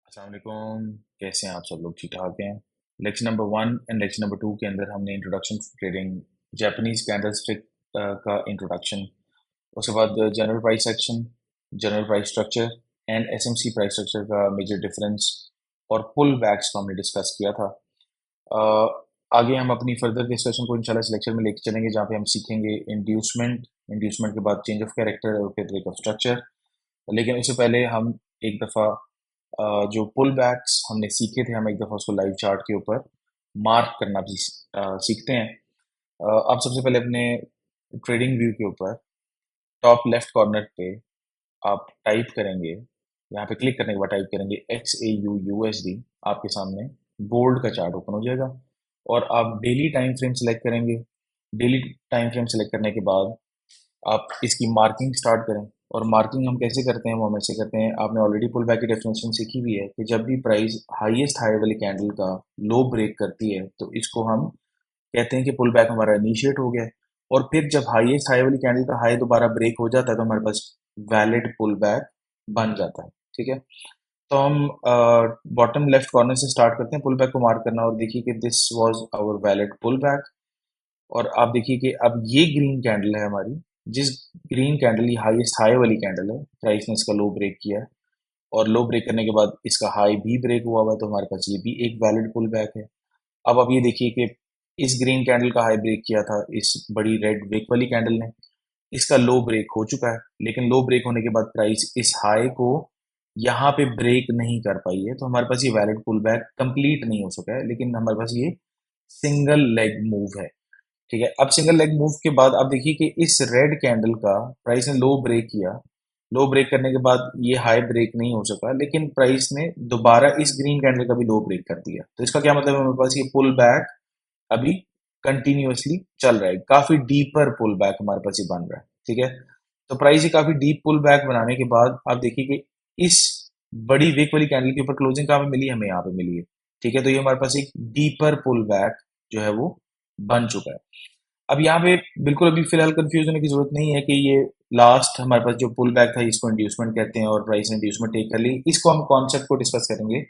अस्सलाम वालेकुम। कैसे हैं आप सब लोग? ठीक ठाक हैं। Lecture number 1 and lecture number 2 के अंदर हमने introduction to trading, Japanese candlestick का इंट्रोडक्शन, उसके बाद general price section, general price structure and SMC price structure का मेजर डिफरेंस और पुल बैक्स को हमने डिस्कस किया था। आगे हम अपनी फर्दर डिस्कशन को इंशाल्लाह इस लेक्चर में लेके चलेंगे, जहाँ पे हम सीखेंगे इंड्यूसमेंट, इंड्यूसमेंट के बाद चेंज ऑफ कैरेक्टर और फिर ब्रेक ऑफ स्ट्रक्चर। लेकिन उससे पहले हम एक दफ़ा जो पुल बैक्स हमने सीखे थे, हम एक दफ़ा उसको लाइव चार्ट के ऊपर मार्क करना भी सीखते हैं। आप सबसे पहले अपने ट्रेडिंग व्यू के ऊपर टॉप लेफ्ट कॉर्नर पे आप टाइप करेंगे, यहाँ पे क्लिक करने के बाद टाइप करेंगे XAU USD। आपके सामने गोल्ड का चार्ट ओपन हो जाएगा और आप डेली टाइम फ्रेम सेलेक्ट करेंगे। डेली टाइम फ्रेम सेलेक्ट करने के बाद आप इसकी मार्किंग स्टार्ट करें। और मार्किंग हम कैसे करते हैं, वो हम ऐसे करते हैं। आपने ऑलरेडी पुल बैक की डेफिनेशन सीखी हुई है कि जब भी प्राइस हाईएस्ट हाई वाली कैंडल का लो ब्रेक करती है तो इसको हम कहते हैं कि पुल बैक हमारा इनिशिएट हो गया है। और फिर जब हाईएस्ट हाई वाली कैंडल का हाई दोबारा ब्रेक हो जाता है तो हमारे पास वैलिड पुल बैक बन जाता है। ठीक है, तो हम बॉटम लेफ्ट कॉर्नर से स्टार्ट करते हैं पुल बैक को मार्क करना, और देखिए कि this was our valid pull back. और आप देखिए कि अब ये ग्रीन कैंडल है हमारी, जिस ग्रीन कैंडल, ये हाईएस्ट हाई वाली कैंडल है, प्राइस ने इसका लो ब्रेक किया है और लो ब्रेक करने के बाद इसका हाई भी ब्रेक हुआ है, तो हमारे पास ये भी एक वैलिड पुल बैक है। अब आप ये देखिए कि इस ग्रीन कैंडल का हाई ब्रेक किया था इस बड़ी रेड विक वाली कैंडल ने, इसका लो ब्रेक हो चुका है, लेकिन लो ब्रेक होने के बाद प्राइस इस हाई को यहाँ पे ब्रेक नहीं कर पाई है, तो हमारे पास ये वैलिड पुल बैक कंप्लीट नहीं हो सका है, लेकिन हमारे पास ये सिंगल लेग मूव है। ठीक है, अब सिंगल लेग मूव के बाद आप देखिए कि इस रेड कैंडल का प्राइस ने लो ब्रेक किया। लो ब्रेक करने के बाद ये हाई ब्रेक नहीं हो सका, लेकिन प्राइस ने दोबारा इस ग्रीन कैंडल का भी लो ब्रेक कर दिया। तो इसका क्या मतलब है, हमारे पास ये पुल बैक अभी कंटिन्यूअसली चल रहा है, काफी डीपर पुल बैक हमारे पास ये बन रहा है। ठीक है, तो प्राइस ये काफी डीप पुल बैक बनाने के बाद आप देखिए कि इस बड़ी विक वाली कैंडल के ऊपर क्लोजिंग कहाँ पे मिली है, हमें यहाँ पे मिली है। ठीक है, तो ये हमारे पास एक डीपर पुल बैक जो है वो बन चुका है। अब यहाँ पे बिल्कुल अभी फिलहाल कंफ्यूज होने की जरूरत नहीं है कि ये लास्ट हमारे पास जो पुल बैक था इसको इंड्यूसमेंट कहते हैं और प्राइस ने इंड्यूसमेंट टेक कर ली। इसको हम कॉन्सेप्ट को डिस्कस करेंगे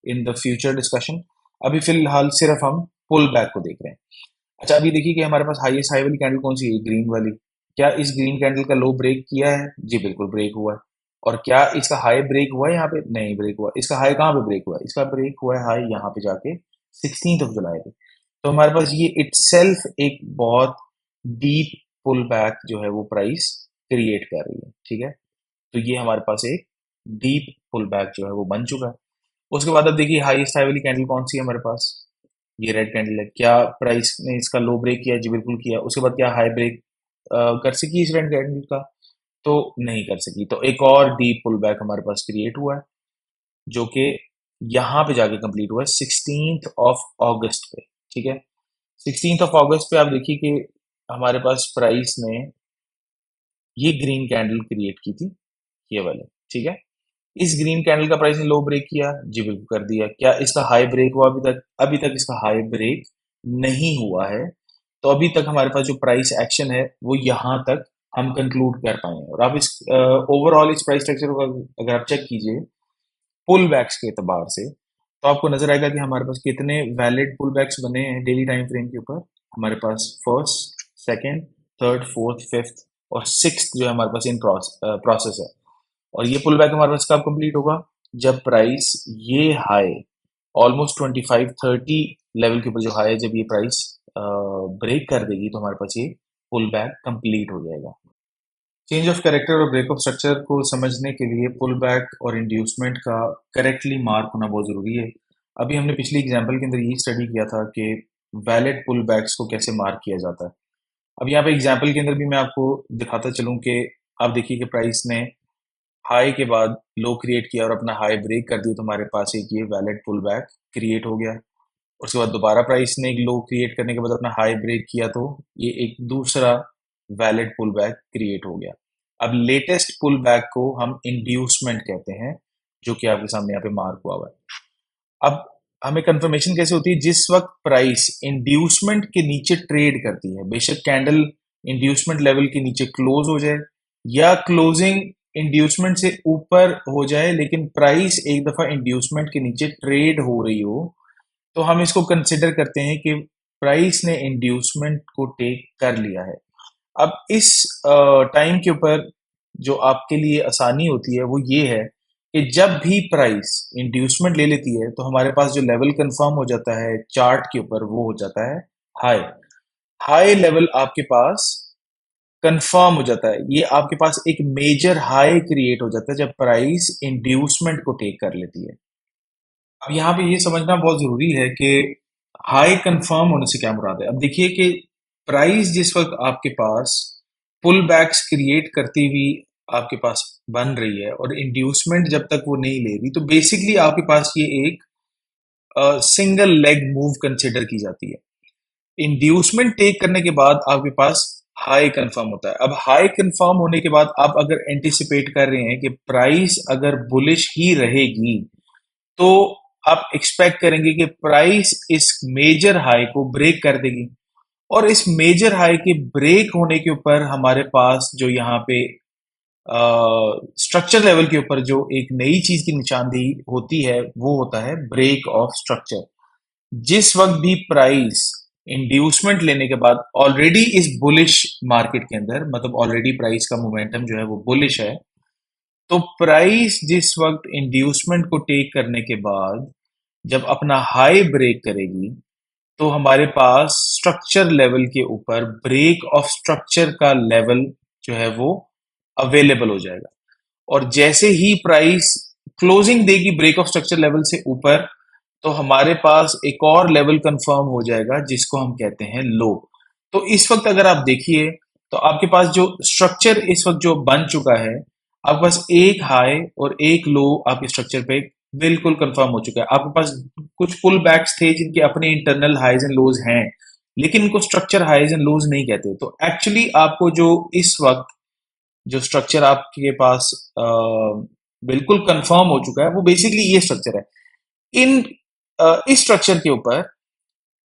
इन द फ्यूचर डिस्कशन। अभी फिलहाल सिर्फ हम पुल बैक को देख रहे हैं। अच्छा, अभी देखिए कि हमारे पास हाईएस्ट हाई वाली कैंडल कौन सी है, ग्रीन वाली। क्या इस ग्रीन कैंडल का लो ब्रेक किया है? जी बिल्कुल ब्रेक हुआ है। और क्या इसका हाई ब्रेक हुआ है यहाँ पे? नहीं ब्रेक हुआ। इसका हाई कहाँ पे ब्रेक हुआ है? इसका ब्रेक हुआ है हाई यहाँ पे जाके 16 जुलाई पे। तो हमारे पास ये इटसेल्फ एक बहुत डीप पुल बैक जो है वो प्राइस क्रिएट कर रही है। ठीक है, तो ये हमारे पास एक डीप पुल बैक जो है वो बन चुका है। उसके बाद अब देखिए हाईएस्ट हाई वाली कैंडल कौन सी है हमारे पास, ये रेड कैंडल है। क्या प्राइस ने इसका लो ब्रेक किया? जी बिल्कुल किया। उसके बाद क्या हाई ब्रेक कर सकी इस रेड कैंडल का? तो नहीं कर सकी। तो एक और डीप पुल बैक हमारे पास क्रिएट हुआ है, जो कि यहाँ पे जाके कंप्लीट हुआ है 16 अगस्त पे। ठीक है, 16 अगस्त पे आप देखिए कि हमारे पास प्राइस ने ये ग्रीन कैंडल क्रिएट की थी, ये वाले। ठीक है, इस ग्रीन कैंडल का प्राइस ने लो ब्रेक किया? जी बिल्कुल कर दिया। क्या इसका हाई ब्रेक हुआ अभी तक? अभी तक इसका हाई ब्रेक नहीं हुआ है। तो अभी तक हमारे पास जो प्राइस एक्शन है वो यहाँ तक हम कंक्लूड कर पाए हैं। और आप इस ओवरऑल इस प्राइस स्ट्रक्चर को अगर आप चेक कीजिए पुल बैक्स के एतबार से, तो आपको नजर आएगा कि हमारे पास कितने वैलिड पुल बैक्स बने हैं डेली टाइम फ्रेम के ऊपर। हमारे पास first, second, third, fourth, fifth और सिक्स जो है हमारे पास इन प्रोसेस है। और ये पुल बैक हमारे पास कब कंप्लीट होगा? जब प्राइस ये हाई ऑलमोस्ट 25-30 लेवल के ऊपर जो हाई है, जब ये प्राइस ब्रेक कर देगी तो हमारे पास ये पुल बैक कंप्लीट हो जाएगा। चेंज ऑफ कैरेक्टर और ब्रेक ऑफ स्ट्रक्चर को समझने के लिए पुल बैक और इंड्यूसमेंट का करेक्टली मार्क होना बहुत ज़रूरी है। अभी हमने पिछली एग्जाम्पल के अंदर ये स्टडी किया था कि वैलिड पुल बैक्स को कैसे मार्क किया जाता है। अब यहाँ पे एग्जाम्पल के अंदर भी मैं आपको दिखाता चलूँ कि आप देखिए कि प्राइस ने हाई के बाद लो क्रिएट किया और अपना हाई ब्रेक कर दिया, तो हमारे पास एक ये वैलिड पुल बैक क्रिएट हो गया। उसके बाद दोबारा प्राइस ने एक लो क्रिएट करने के बाद अपना हाई ब्रेक किया, तो ये एक दूसरा वैलिड पुल बैक क्रिएट हो गया। अब लेटेस्ट पुल बैक को हम इंड्यूसमेंट कहते हैं, जो कि आपके सामने यहाँ पे मार्क हुआ हुआ है। अब हमें कंफर्मेशन कैसे होती है? जिस वक्त प्राइस इंड्यूसमेंट के नीचे ट्रेड करती है, बेशक कैंडल इंड्यूसमेंट लेवल के नीचे क्लोज हो जाए या क्लोजिंग इंड्यूसमेंट से ऊपर हो जाए लेकिन प्राइस एक दफा इंड्यूसमेंट के नीचे ट्रेड हो रही हो, तो हम इसको कंसिडर करते हैं कि प्राइस ने इंड्यूसमेंट को टेक कर लिया है। अब इस टाइम के ऊपर जो आपके लिए आसानी होती है वो ये है कि जब भी प्राइस इंड्यूसमेंट ले लेती है तो हमारे पास जो लेवल कंफर्म हो जाता है चार्ट के ऊपर वो हो जाता है हाई। हाई लेवल आपके पास कंफर्म हो जाता है, ये आपके पास एक मेजर हाई क्रिएट हो जाता है जब प्राइस इंड्यूसमेंट को टेक कर लेती है। अब यहाँ पे ये समझना बहुत जरूरी है कि हाई कंफर्म होने से क्या मुराद है। अब देखिए कि प्राइस जिस वक्त आपके पास पुल बैक्स क्रिएट करती हुई आपके पास बन रही है और इंड्यूसमेंट जब तक वो नहीं ले रही, तो बेसिकली आपके पास ये एक सिंगल लेग मूव कंसिडर की जाती है। इंड्यूसमेंट टेक करने के बाद आपके पास हाई कंफर्म होता है। अब हाई कंफर्म होने के बाद आप अगर एंटिसिपेट कर रहे हैं कि प्राइस अगर बुलिश ही रहेगी, तो आप एक्सपेक्ट करेंगे कि प्राइस इस मेजर हाई को ब्रेक कर देगी, और इस मेजर हाई के ब्रेक होने के ऊपर हमारे पास जो यहाँ पे स्ट्रक्चर लेवल के ऊपर जो एक नई चीज की निशानदेही होती है वो होता है ब्रेक ऑफ स्ट्रक्चर। जिस वक्त भी प्राइस इंड्यूसमेंट लेने के बाद ऑलरेडी इस बुलिश मार्केट के अंदर, मतलब ऑलरेडी प्राइस का मोमेंटम जो है वो बुलिश है, तो प्राइस जिस वक्त इंड्यूसमेंट को टेक करने के बाद जब अपना हाई ब्रेक करेगी, तो हमारे पास स्ट्रक्चर लेवल के ऊपर ब्रेक ऑफ स्ट्रक्चर का लेवल जो है वो अवेलेबल हो जाएगा। और जैसे ही प्राइस क्लोजिंग देगी ब्रेक ऑफ स्ट्रक्चर लेवल से ऊपर, तो हमारे पास एक और लेवल कंफर्म हो जाएगा जिसको हम कहते हैं लो। तो इस वक्त अगर आप देखिए तो आपके पास जो स्ट्रक्चर इस वक्त जो बन चुका है, आपके पास एक हाई और एक लो आपके स्ट्रक्चर पे बिल्कुल कंफर्म हो चुका है। आपके पास कुछ पुल बैक्स थे जिनके अपने इंटरनल हाइज एंड लोज हैं, लेकिन इनको स्ट्रक्चर हाइज एंड लोज नहीं कहते। तो एक्चुअली आपको जो इस वक्त जो स्ट्रक्चर आपके पास बिल्कुल कंफर्म हो चुका है वो बेसिकली ये स्ट्रक्चर है। इन इस स्ट्रक्चर के ऊपर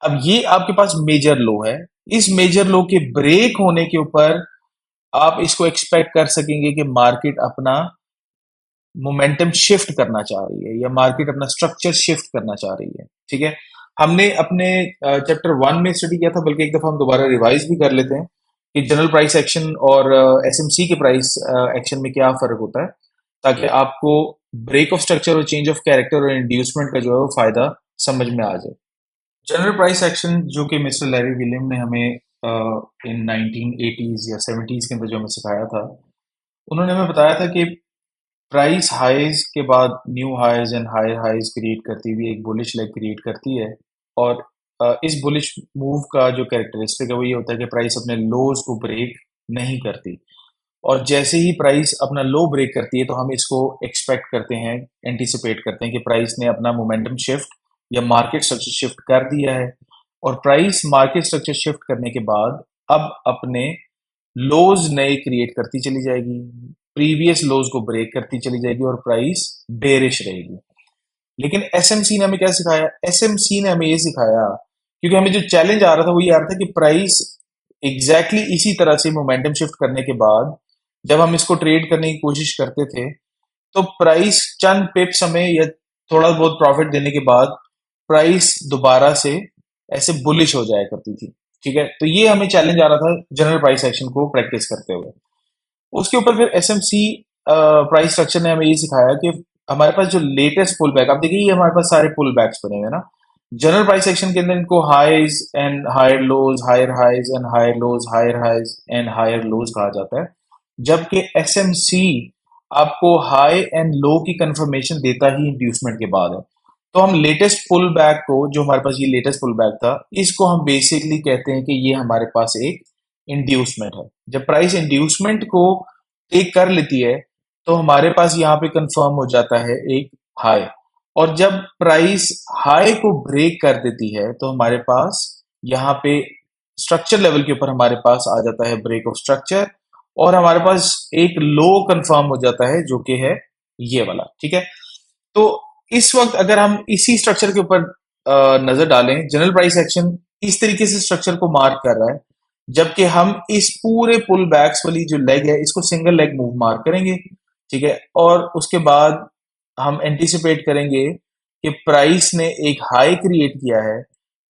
अब ये आपके पास मेजर लो है। इस मेजर लो के ब्रेक होने के ऊपर आप इसको एक्सपेक्ट कर सकेंगे कि मार्केट अपना मोमेंटम शिफ्ट करना चाह रही है या मार्केट अपना स्ट्रक्चर शिफ्ट करना चाह रही है। ठीक है, हमने अपने चैप्टर 1 में स्टडी किया था, बल्कि एक दफा हम दोबारा रिवाइज भी कर लेते हैं कि जनरल प्राइस एक्शन और एसएमसी के प्राइस एक्शन में क्या फर्क होता है, ताकि आपको ब्रेक ऑफ स्ट्रक्चर और चेंज ऑफ कैरेक्टर और इंड्यूसमेंट का जो है वो फायदा समझ में आ जाए। जनरल प्राइस एक्शन जो कि मिस्टर लैरी विलियम ने हमें इन 1980s या 70s के अंदर जो हमें सिखाया था, उन्होंने हमें बताया था कि प्राइस हाइज के बाद new highs and higher highs create करती हुई एक बुलिश लेग क्रिएट करती है। और इस बुलिश मूव का जो कैरेक्टरिस्टिक है वो ये होता है कि प्राइस अपने लोज को ब्रेक नहीं करती, और जैसे ही प्राइस अपना लो ब्रेक करती है तो हम इसको एक्सपेक्ट करते हैं, एंटिसिपेट करते हैं कि प्राइस ने अपना मोमेंटम शिफ्ट या मार्केट स्ट्रक्चर शिफ्ट कर दिया है। और प्राइस मार्केट स्ट्रक्चर शिफ्ट करने के बाद अब अपने लोज नए क्रिएट करती चली जाएगी, प्रीवियस लोज को ब्रेक करती चली जाएगी और प्राइस बेरिश रहेगी। लेकिन एसएमसी ने हमें क्या सिखाया? एसएमसी ने हमें ये सिखाया, क्योंकि हमें जो चैलेंज आ रहा था वो ये आ रहा था कि प्राइस एग्जैक्टली इसी तरह से मोमेंटम शिफ्ट करने के बाद जब हम इसको ट्रेड करने की कोशिश करते थे, तो प्राइस चंद पिप्स हमें या थोड़ा बहुत प्रॉफिट देने के बाद प्राइस दोबारा से ऐसे बुलिश हो जाया करती थी। ठीक है, तो ये हमें चैलेंज आ रहा था जनरल प्राइस एक्शन को प्रैक्टिस करते हुए। उसके ऊपर फिर एसएमसी प्राइस स्ट्रक्चर ने हमें ये सिखाया कि हमारे पास जो लेटेस्ट पुल बैक, आप देखिए ये हमारे पास सारे पुल बैक्स बने हुए हैं ना। जनरल प्राइस एक्शन के अंदर इनको highs and higher lows, higher highs and higher lows, higher highs and higher lows कहा जाता है, जबकि एसएमसी आपको हाई एंड लो की कंफर्मेशन देता ही इंड्यूसमेंट के बाद है। तो हम लेटेस्ट पुल बैक को, जो हमारे पास ये लेटेस्ट पुल बैक था, इसको हम बेसिकली कहते हैं कि ये हमारे पास एक इंड्यूसमेंट है। जब प्राइस इंड्यूसमेंट को टेक कर लेती है तो हमारे पास यहाँ पे कंफर्म हो जाता है एक हाई, और जब प्राइस हाई को ब्रेक कर देती है तो हमारे पास यहाँ पे स्ट्रक्चर लेवल के ऊपर हमारे पास आ जाता है ब्रेक ऑफ स्ट्रक्चर, और हमारे पास एक लो कंफर्म हो जाता है जो कि है ये वाला। ठीक है, तो इस वक्त अगर हम इसी स्ट्रक्चर के ऊपर नजर डालें, जनरल प्राइस एक्शन इस तरीके से स्ट्रक्चर को मार्क कर रहा है, जबकि हम इस पूरे पुल बैक्स वाली जो लेग है इसको सिंगल लेग मूव मार्क करेंगे। ठीक है, और उसके बाद हम एंटिसिपेट करेंगे कि प्राइस ने एक हाई क्रिएट किया है,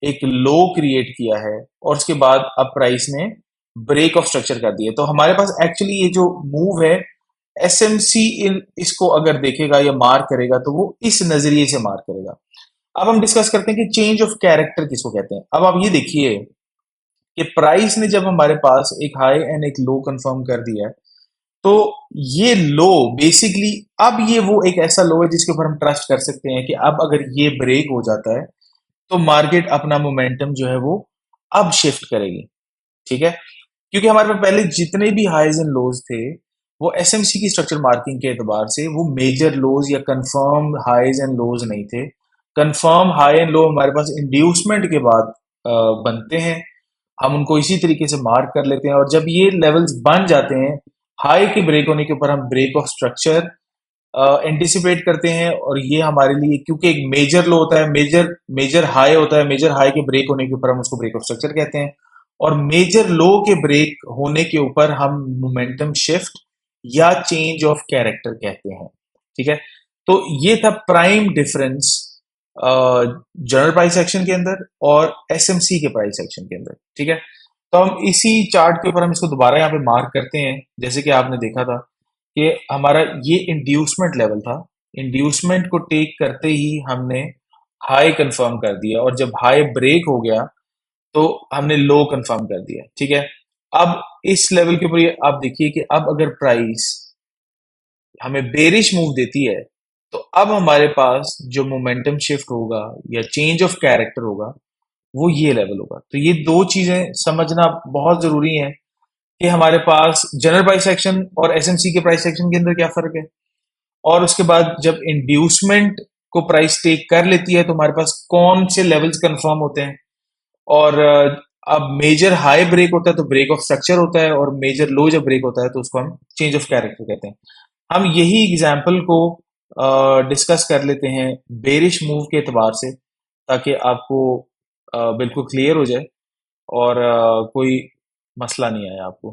एक लो क्रिएट किया है, और उसके बाद अब प्राइस ने ब्रेक ऑफ स्ट्रक्चर कर दिया। तो हमारे पास एक्चुअली ये जो मूव है, एसएमसी इसको अगर देखेगा या मार्क करेगा तो वो इस नजरिए से मार्क करेगा। अब हम डिस्कस करते हैं कि चेंज ऑफ कैरेक्टर किसको कहते हैं। अब आप ये देखिए कि प्राइस ने जब हमारे पास एक हाई एंड एक लो कंफर्म कर दिया है, तो ये लो बेसिकली अब ये वो एक ऐसा लो है जिसके ऊपर हम ट्रस्ट कर सकते हैं कि अब अगर ये ब्रेक हो जाता है तो मार्केट अपना मोमेंटम जो है वो अब शिफ्ट करेगी। ठीक है, क्योंकि हमारे पास पहले जितने भी हाईज एंड लोज थे वो एसएमसी की स्ट्रक्चर मार्किंग के एतबार से वो मेजर लोज या कंफर्म हाईज एंड लोज नहीं थे। कंफर्म हाई एंड लो हमारे पास इंड्यूसमेंट के बाद बनते हैं, हम उनको इसी तरीके से मार्क कर लेते हैं, और जब ये लेवल्स बन जाते हैं हाई के ब्रेक होने के ऊपर हम ब्रेक ऑफ स्ट्रक्चर एंटिसिपेट करते हैं। और ये हमारे लिए क्योंकि एक मेजर लो होता है, मेजर मेजर हाई होता है, मेजर हाई के ब्रेक होने के ऊपर हम उसको ब्रेक ऑफ स्ट्रक्चर कहते हैं, और मेजर लो के ब्रेक होने के ऊपर हम मोमेंटम शिफ्ट या चेंज ऑफ कैरेक्टर कहते हैं। ठीक है, तो ये था prime difference general price action के अंदर और एसएमसी के प्राइस एक्शन के अंदर। ठीक है, तो हम इसी चार्ट के ऊपर हम इसको दोबारा यहाँ पे मार्क करते हैं। जैसे कि आपने देखा था कि हमारा ये इंड्यूसमेंट लेवल था, इंड्यूसमेंट को टेक करते ही हमने हाई कंफर्म कर दिया, और जब हाई ब्रेक हो गया तो हमने लो कंफर्म कर दिया। ठीक है, अब इस लेवल के ऊपर आप देखिए कि अब अगर प्राइस हमें बेरिश मूव देती है तो अब हमारे पास जो मोमेंटम शिफ्ट होगा या चेंज ऑफ कैरेक्टर होगा वो ये लेवल होगा। तो ये दो चीजें समझना बहुत जरूरी है कि हमारे पास जनरल प्राइस एक्शन और एसएमसी के प्राइस एक्शन के अंदर क्या फर्क है, और उसके बाद जब इंड्यूसमेंट को प्राइस टेक कर लेती है तो हमारे पास कौन से लेवल्स कंफर्म होते हैं, और अब मेजर हाई ब्रेक होता है तो ब्रेक ऑफ स्ट्रक्चर होता है, और मेजर लो जब ब्रेक होता है तो उसको हम चेंज ऑफ कैरेक्टर कहते हैं। हम यही एग्जाम्पल को डिस्कस कर लेते हैं बेरिश मूव के एतबार से, ताकि आपको बिल्कुल क्लियर हो जाए और कोई मसला नहीं आया आपको।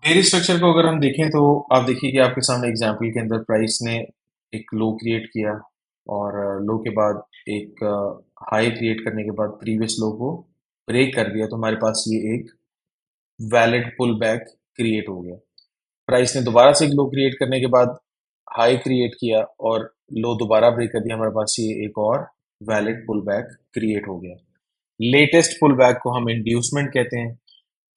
बेरिश स्ट्रक्चर को अगर हम देखें तो आप देखिए कि आपके सामने एग्जाम्पल के अंदर प्राइस ने एक लो क्रिएट किया, और लो के बाद एक हाई क्रिएट करने के बाद प्रीवियस लो को ब्रेक कर दिया, तो हमारे पास ये एक वैलिड पुल बैक क्रिएट हो गया। प्राइस ने दोबारा से एक लो क्रिएट करने के बाद हाई क्रिएट किया और लो दोबारा ब्रेक कर दिया, हमारे पास ये एक और वैलिड पुल बैक क्रिएट हो गया। लेटेस्ट पुल बैक को हम इंड्यूसमेंट कहते हैं।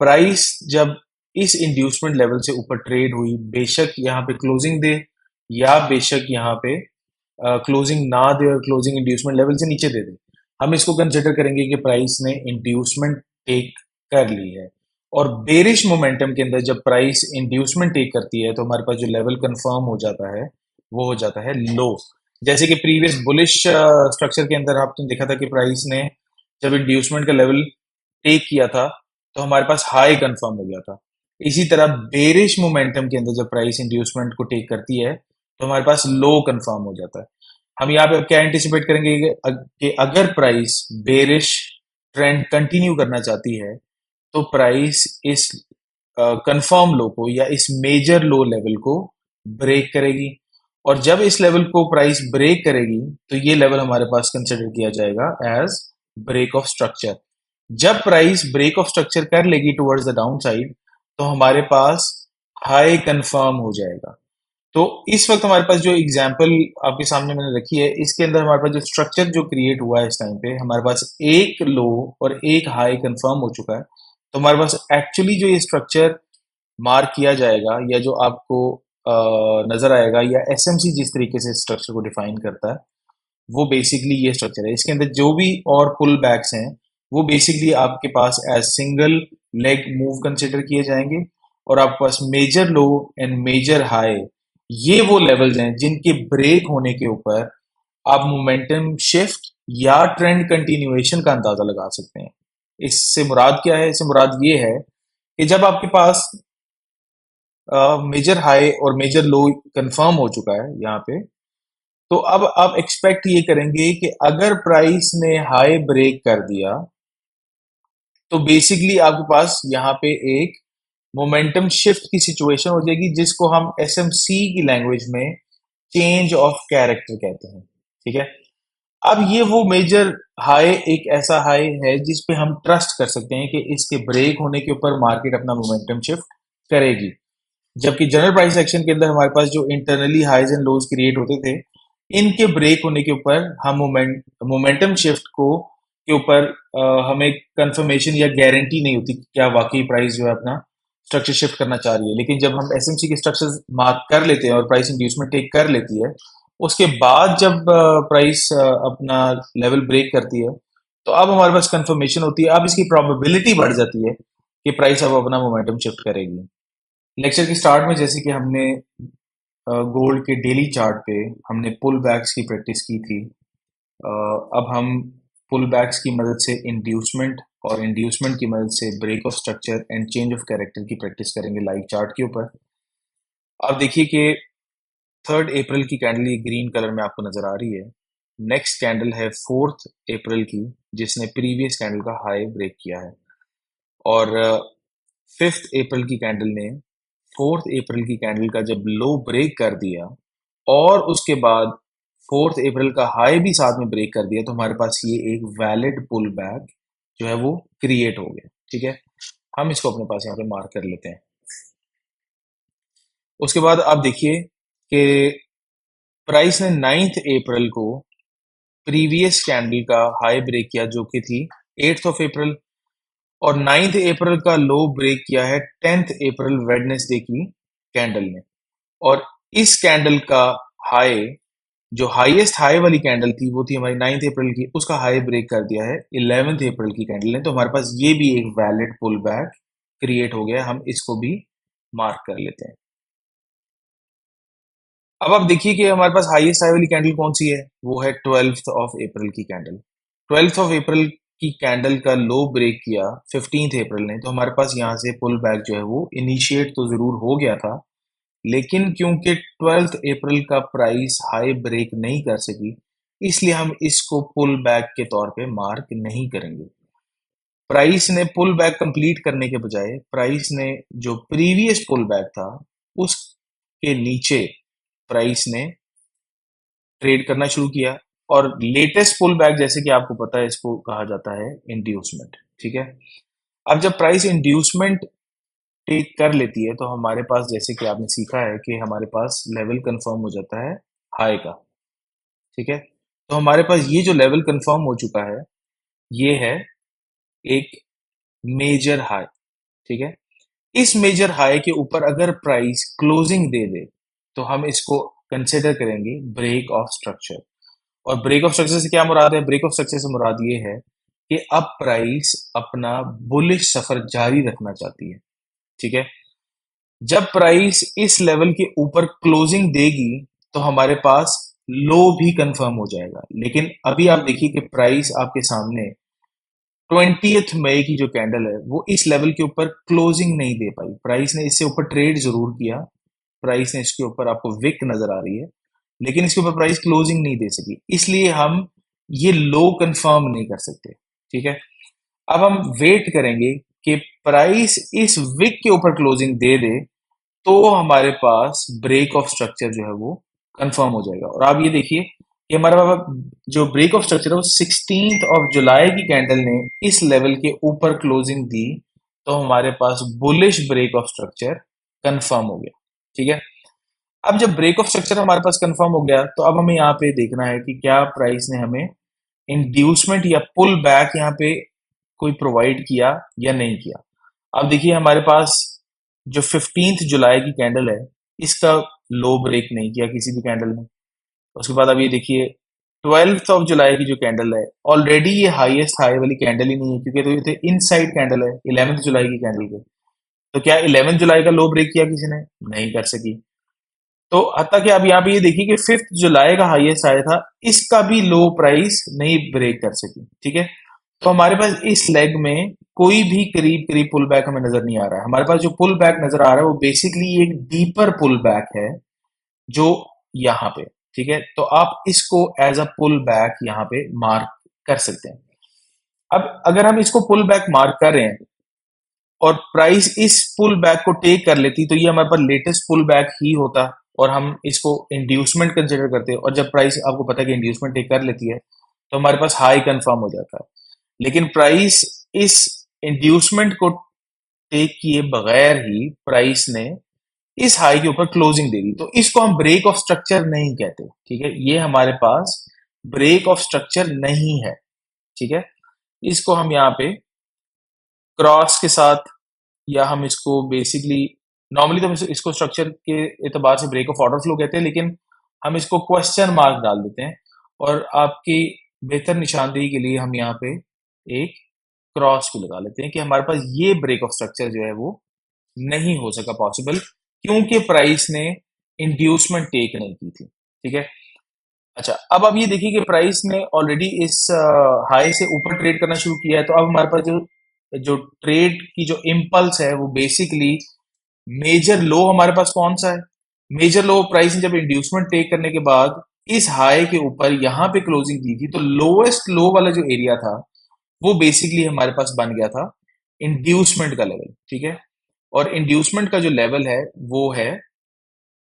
प्राइस जब इस इंड्यूसमेंट लेवल से ऊपर ट्रेड हुई, बेशक यहाँ पे क्लोजिंग दे या बेशक यहाँ पे क्लोजिंग ना दे और क्लोजिंग इंड्यूसमेंट लेवल से नीचे दे दे, हम इसको कंसिडर करेंगे कि प्राइस ने इंड्यूसमेंट टेक कर ली है। और बेरिश मोमेंटम के अंदर जब प्राइस इंड्यूसमेंट टेक करती है तो हमारे पास जो लेवल कंफर्म हो जाता है वो हो जाता है लो। जैसे कि प्रीवियस बुलिश स्ट्रक्चर के अंदर आपने देखा था कि प्राइस ने जब इंड्यूसमेंट का लेवल टेक किया था तो हमारे पास हाई कंफर्म हो गया था। इसी तरह बेरिश मोमेंटम के अंदर जब प्राइस इंड्यूसमेंट को टेक करती है तो हमारे पास लो कंफर्म हो जाता है। हम यहाँ पे क्या एंटिसिपेट करेंगे कि अगर प्राइस बेरिश ट्रेंड कंटिन्यू करना चाहती है तो प्राइस इस कंफर्म लो को या इस मेजर लो लेवल को ब्रेक करेगी, और जब इस लेवल को प्राइस ब्रेक करेगी तो ये लेवल हमारे पास कंसिडर किया जाएगा एज ब्रेक ऑफ स्ट्रक्चर। जब प्राइस ब्रेक ऑफ स्ट्रक्चर कर लेगी टुवर्ड्स द डाउन साइड तो हमारे पास हाई कंफर्म हो जाएगा। तो इस वक्त हमारे पास जो एग्जाम्पल आपके सामने मैंने रखी है इसके अंदर हमारे पास जो स्ट्रक्चर जो क्रिएट हुआ है इस टाइम पे हमारे पास एक लो और एक हाई कंफर्म हो चुका है। तो हमारे पास एक्चुअली जो ये स्ट्रक्चर मार्क किया जाएगा या जो आपको नजर आएगा, या एसएमसी जिस तरीके से स्ट्रक्चर को डिफाइन करता है वो बेसिकली ये स्ट्रक्चर है। इसके अंदर जो भी और पुल बैक्स हैं वो बेसिकली आपके पास as single leg move consider किए जाएंगे, और आपके पास major low and major high ये वो लेवल्स हैं जिनके ब्रेक होने के ऊपर आप मोमेंटम शिफ्ट या ट्रेंड कंटिन्यूएशन का अंदाजा लगा सकते हैं। इससे मुराद क्या है? इससे मुराद ये है कि जब आपके पास मेजर हाई और मेजर लो कंफर्म हो चुका है यहाँ पे, तो अब आप एक्सपेक्ट ये करेंगे कि अगर प्राइस ने हाई ब्रेक कर दिया तो बेसिकली आपके पास यहाँ पे एक मोमेंटम शिफ्ट की सिचुएशन हो जाएगी, जिसको हम एसएमसी की लैंग्वेज में चेंज ऑफ कैरेक्टर कहते हैं। ठीक है। अब ये वो मेजर हाई, एक ऐसा हाई है जिस पे हम ट्रस्ट कर सकते हैं कि इसके ब्रेक होने के ऊपर मार्केट अपना मोमेंटम शिफ्ट करेगी। जबकि जनरल प्राइस एक्शन के अंदर हमारे पास जो internally highs and lows create होते थे, इनके ब्रेक होने के ऊपर हम मोमेंटम शिफ्ट को के ऊपर हमें कंफर्मेशन या गारंटी नहीं होती कि क्या वाकई प्राइस जो है अपना स्ट्रक्चर शिफ्ट करना चाह रही है। लेकिन जब हम एसएमसी के स्ट्रक्चर मार्क कर लेते हैं और प्राइस इंड्यूसमेंट टेक कर लेती है, उसके बाद जब प्राइस अपना लेवल ब्रेक करती है, तो अब हमारे पास कंफर्मेशन होती है, अब इसकी प्रोबेबिलिटी बढ़ जाती है कि प्राइस अब अपना मोमेंटम शिफ्ट करेगी। लेक्चर के स्टार्ट में जैसे कि हमने गोल्ड के डेली चार्ट पे हमने पुल बैक्स की प्रैक्टिस की थी। अब हम पुल बैक्स की मदद से इंड्यूसमेंट और इंड्यूसमेंट की मदद से break of structure and change of character की प्रैक्टिस करेंगे लाइव चार्ट के ऊपर। अब देखिए कि 3 अप्रैल की कैंडल ये ग्रीन कलर में आपको नजर आ रही है। नेक्स्ट कैंडल है 4 अप्रैल की, जिसने प्रीवियस कैंडल का हाई ब्रेक किया है। और 5 अप्रैल की कैंडल ने 4 अप्रैल की कैंडल का जब लो ब्रेक कर दिया और उसके बाद 4 अप्रैल का हाई भी साथ में ब्रेक कर दिया, तो हमारे पास ये एक वैलिड पुल बैक जो है वो क्रिएट हो गया। ठीक है। हम इसको अपने पास यहाँ पे मार्क कर लेते हैं। उसके बाद आप देखिए कि प्राइस ने 9 अप्रैल को प्रीवियस कैंडल का हाई ब्रेक किया, जो कि थी 8 अप्रैल, और 9 अप्रैल का लो ब्रेक किया है 10 अप्रैल वेडनेसडे की कैंडल ने। और इस कैंडल का हाई, जो हाईएस्ट हाई वाली कैंडल थी, वो थी हमारी 9 अप्रैल की, उसका हाई ब्रेक कर दिया है 11 अप्रैल की कैंडल ने। तो हमारे पास ये भी एक वैलिड पुल बैक क्रिएट हो गया, हम इसको भी मार्क कर लेते हैं। अब आप देखिए कि हमारे पास हाईएस्ट हाई वाली कैंडल कौन सी है, वो है 12 अप्रैल की कैंडल। 12 अप्रैल की कैंडल का लो ब्रेक किया 15 अप्रैल ने, तो हमारे पास यहाँ से पुल बैक जो है वो इनिशिएट तो जरूर हो गया था, लेकिन क्योंकि 12 अप्रैल का प्राइस हाई ब्रेक नहीं कर सकी, इसलिए हम इसको पुल बैक के तौर पे मार्क नहीं करेंगे। प्राइस ने पुल बैक कंप्लीट करने के बजाय प्राइस ने जो प्रीवियस पुल बैक था उसके नीचे प्राइस ने ट्रेड करना शुरू किया। और लेटेस्ट पुल बैक, जैसे कि आपको पता है, इसको कहा जाता है इंड्यूसमेंट। ठीक है। अब जब प्राइस इंड्यूसमेंट टेक कर लेती है, तो हमारे पास, जैसे कि आपने सीखा है, कि हमारे पास लेवल कंफर्म हो जाता है हाई का। ठीक है। तो हमारे पास ये जो लेवल कंफर्म हो चुका है, ये है एक मेजर हाई। ठीक है। इस मेजर हाई के ऊपर अगर प्राइस क्लोजिंग दे दे, तो हम इसको कंसिडर करेंगे ब्रेक ऑफ स्ट्रक्चर। और ब्रेक ऑफ स्ट्रक्चर से क्या मुराद है? ब्रेक ऑफ स्ट्रक्चर से मुराद ये है कि अब प्राइस अपना बुलिश सफर जारी रखना चाहती है। ठीक है। जब प्राइस इस लेवल के ऊपर क्लोजिंग देगी, तो हमारे पास लो भी कंफर्म हो जाएगा। लेकिन अभी आप देखिए कि प्राइस आपके सामने 20 मई की जो कैंडल है, वो इस लेवल के ऊपर क्लोजिंग नहीं दे पाई। प्राइस ने इससे ऊपर ट्रेड जरूर किया, प्राइस ने इसके ऊपर, आपको विक नजर आ रही है, लेकिन इसके ऊपर प्राइस क्लोजिंग नहीं दे सकी, इसलिए हम ये लो कंफर्म नहीं कर सकते। ठीक है। अब हम वेट करेंगे कि प्राइस इस विक के ऊपर क्लोजिंग दे दे, तो हमारे पास ब्रेक ऑफ स्ट्रक्चर जो है वो कंफर्म हो जाएगा। और आप ये देखिए कि हमारे पास जो ब्रेक ऑफ स्ट्रक्चर है वो 16 जुलाई की कैंडल ने इस लेवल के ऊपर क्लोजिंग दी, तो हमारे पास bullish break of structure confirm हो गया। ठीक है। अब जब ब्रेक ऑफ स्ट्रक्चर हमारे पास कंफर्म हो गया, तो अब हमें यहाँ पे देखना है कि क्या प्राइस ने हमें इंड्यूसमेंट या पुल बैक यहाँ पे कोई प्रोवाइड किया या नहीं किया। अब देखिए हमारे पास जो 15 जुलाई की कैंडल है, इसका लो ब्रेक नहीं किया किसी भी कैंडल ने। उसके बाद अब ये देखिए 12 जुलाई की जो कैंडल है, ऑलरेडी ये हाईएस्ट हाई वाली कैंडल ही नहीं है, क्योंकि तो ये तो इनसाइड कैंडल है 11 जुलाई की कैंडल के। तो क्या 11 जुलाई का लो ब्रेक किया किसी ने? नहीं कर सकी। तो हत्ता कि आप यहाँ पे ये देखिए कि 5 जुलाई का हाईएस्ट आया था, इसका भी लो प्राइस नहीं ब्रेक कर सकी। ठीक है। तो हमारे पास इस लेग में कोई भी करीब करीब पुल बैक हमें नजर नहीं आ रहा है। हमारे पास जो पुल बैक नजर आ रहा है वो बेसिकली एक डीपर पुल बैक है, जो यहाँ पे। ठीक है। तो आप इसको एज अ पुल बैक यहाँ पे मार्क कर सकते हैं। अब अगर हम इसको पुल बैक मार्क कर रहे हैं और प्राइस इस पुल बैक को टेक कर लेती तो ये हमारे पास लेटेस्ट पुल बैक ही होता और हम इसको इंड्यूसमेंट कंसिडर करते हैं। और जब प्राइस आपको पता है कि इंड्यूसमेंट टेक कर लेती है तो हमारे पास हाई कंफर्म हो जाता है। लेकिन प्राइस इस इंड्यूसमेंट को टेक किए बगैर ही प्राइस ने इस हाई के ऊपर क्लोजिंग दे दी, तो इसको हम ब्रेक ऑफ स्ट्रक्चर नहीं कहते। ठीक है, ये हमारे पास ब्रेक ऑफ स्ट्रक्चर नहीं है। ठीक है, इसको हम यहाँ पे क्रॉस के साथ, या हम इसको बेसिकली नॉर्मली तो हम इसको स्ट्रक्चर के एतबार से ब्रेक ऑफ ऑर्डर फ्लो कहते हैं, लेकिन हम इसको क्वेश्चन मार्क डाल देते हैं और आपकी बेहतर निशानदेही के लिए हम यहाँ पे एक क्रॉस भी लगा लेते हैं कि हमारे पास ये ब्रेक ऑफ स्ट्रक्चर जो है वो नहीं हो सका पॉसिबल, क्योंकि प्राइस ने इंड्यूसमेंट टेक नहीं की थी। ठीक है, अच्छा अब आप ये देखिए कि प्राइस ने ऑलरेडी इस हाई से ऊपर ट्रेड करना शुरू किया है, तो अब हमारे पास जो जो ट्रेड की जो इम्पल्स है वो बेसिकली मेजर लो हमारे पास कौन सा है? मेजर लो प्राइस ने जब इंड्यूसमेंट टेक करने के बाद इस हाई के ऊपर यहाँ पे क्लोजिंग दी थी, तो लोएस्ट लो वाला जो एरिया था वो बेसिकली हमारे पास बन गया था इंड्यूसमेंट का लेवल। ठीक है, और इंड्यूसमेंट का जो लेवल है वो है,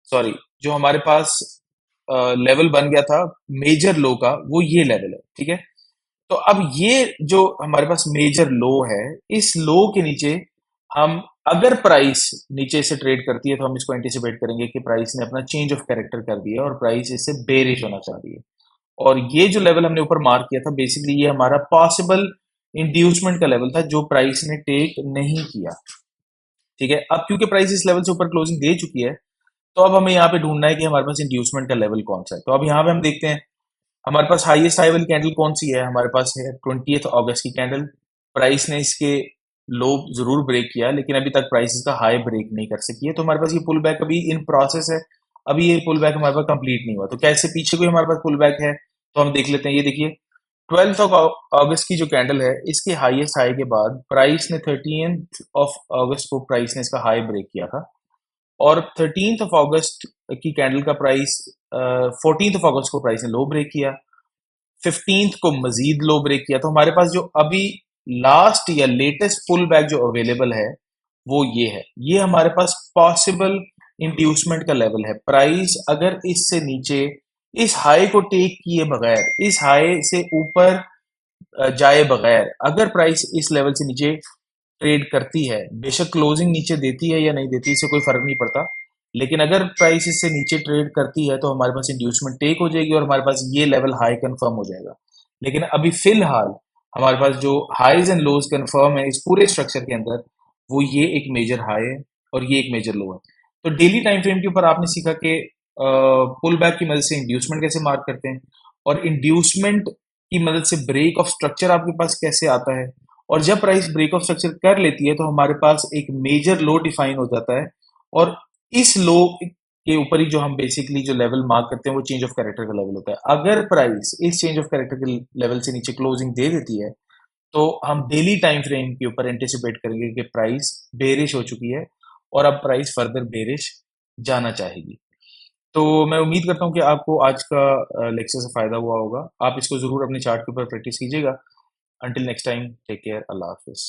सॉरी, जो हमारे पास लेवल बन गया था मेजर लो का, वो ये लेवल है। ठीक है, तो अब ये जो हमारे पास मेजर लो है, इस लो के नीचे हम अगर प्राइस नीचे से ट्रेड करती है तो हम इसको एंटिसिपेट करेंगे कि प्राइस ने अपना चेंज ऑफ कैरेक्टर कर दिया और प्राइस इससे बेरिश होना चाह रही है। और ये जो लेवल हमने ऊपर मार्क किया था बेसिकली ये हमारा पॉसिबल इंड्यूसमेंट का लेवल था जो प्राइस ने टेक नहीं किया। ठीक है, अब क्योंकि प्राइस इस लेवल से ऊपर क्लोजिंग दे चुकी है तो अब हमें यहाँ पे ढूंढना है कि हमारे पास इंड्यूसमेंट का लेवल कौन सा है। तो अब यहाँ पे हम देखते हैं हमारे पास हाईएस्ट हाई वाली कैंडल कौन सी है, हमारे पास है 20 अगस्त की कैंडल। प्राइस ने इसके लो जरूर ब्रेक किया लेकिन अभी तक प्राइस इसका हाई ब्रेक नहीं कर सकी है, तो हमारे पास ये पुल बैक अभी इन प्रोसेस है। अभी ये पुल बैक हमारे पास कंप्लीट नहीं हुआ, तो कैसे पीछे कोई हमारे पास पुल बैक है तो हम देख लेते हैं। ये देखिए 12 अगस्त की जो कैंडल है इसके हाईएस्ट हाई के बाद प्राइस ने 13 अगस्त को प्राइस ने इसका हाई ब्रेक किया था और 13 अगस्त की कैंडल का प्राइस 14 अगस्त को प्राइस ने लो ब्रेक किया, 15 को मजीद लो ब्रेक किया। तो हमारे पास जो अभी लास्ट या लेटेस्ट पुल बैक जो अवेलेबल है वो ये है, ये हमारे पास पॉसिबल इंड्यूसमेंट का लेवल है। प्राइस अगर इससे नीचे इस हाई को टेक किए बगैर, इस हाई से ऊपर जाए बगैर अगर प्राइस इस लेवल से नीचे ट्रेड करती है, बेशक क्लोजिंग नीचे देती है या नहीं देती इससे कोई फर्क नहीं पड़ता, लेकिन अगर प्राइस इससे नीचे ट्रेड करती है तो हमारे पास इंड्यूसमेंट टेक हो जाएगी और हमारे पास ये लेवल हाई कंफर्म हो जाएगा। लेकिन अभी फिलहाल हमारे पास जो हाईज एंड लोज कंफर्म है इस पूरे स्ट्रक्चर के अंदर, वो ये एक मेजर हाई है और ये एक मेजर लो है। तो डेली टाइम फ्रेम के ऊपर आपने सीखा कि पुल बैक की मदद से इंड्यूसमेंट कैसे मार्क करते हैं और इंड्यूसमेंट की मदद से ब्रेक ऑफ स्ट्रक्चर आपके पास कैसे आता है, और जब प्राइस ब्रेक ऑफ स्ट्रक्चर कर लेती है तो हमारे पास एक मेजर लो डिफाइन हो जाता है और इस लो के ऊपर ही जो हम बेसिकली जो लेवल मार्क करते हैं वो चेंज ऑफ कैरेक्टर का लेवल होता है। अगर प्राइस इस चेंज ऑफ कैरेक्टर के लेवल से नीचे क्लोजिंग दे देती है तो हम डेली टाइम फ्रेम के ऊपर एंटिसिपेट करेंगे कि प्राइस बेरिश हो चुकी है और अब प्राइस फर्दर बेरिश जाना चाहेगी। तो मैं उम्मीद करता हूँ कि आपको आज का लेक्चर से फ़ायदा हुआ होगा। आप इसको ज़रूर अपने चार्ट के ऊपर प्रैक्टिस कीजिएगा। Until next time, take care, अल्लाह हाफिज़।